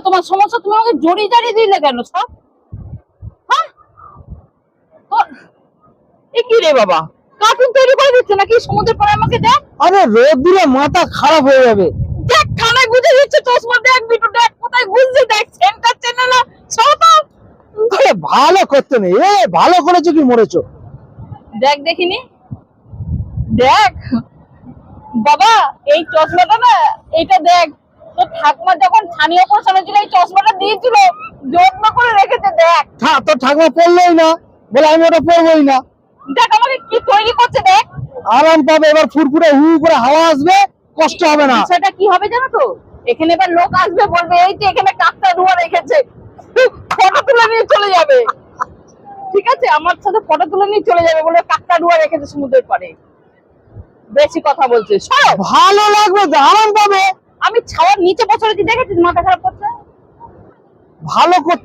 তোমার সমস্যা? তুমি আমাকে জড়িয়ে জাড়িয়ে দিলে কেন সব? হ্যাঁ, এ কি রে বাবা, কার্টুন তৈরি করে দিচ্ছে নাকি সমুদ্রের পরে আমাকে? দেখ, আরে রোদ দিলে মাথা খারাপ হয়ে যাবে। দেখ ঠান্ডায় বুঝে দিচ্ছে চশমা, দেখ বিটু, দেখ কোথায় গুলছে, দেখ সেন্টার চেনে না সব। আরে ভালো করতে নেই, ভালো করেছো কি মরেছো? দেখ দেখিনি, দেখ বাবা, এই চশমাটা না, এইটা দেখ, তোর ঠাকুমা যখন ছানি অপারেশন হয়েছিল এই চশমাটা দিয়েছিল, যত্ন করে রেখেছে। দেখ তোর ঠাকুমা পড়লোই না বলে আমি ওটা পড়বোই না। দেখ আমাকে কি তৈরি করছে, দেখ। আরাম পাবে, এবার ফুরফুরে হু করে হাওয়া আসবে, কষ্ট হবে না। বিষয়টা কি হবে জানো তো? এখানে এবার লোক আসবে, বলবে এই যে এখানে কাকটা ধোয়া রেখেছে, ফটো তুলে নিয়ে চলে যাবে। ঠিক আছে, আমার সাথে ফটো তুলে নিয়ে চলে যাবে, বলে কাকটা ধোয়া রেখেছে সমুদ্রের পাড়ে। বেশি কথা বলছিস, সরো। ভালো লাগবে তো, আরাম পাবে। আমি ছাওয়ার নিচে বসে রয়েছি, দেখেছিস মাথা খারাপ করছে। ভালো করতে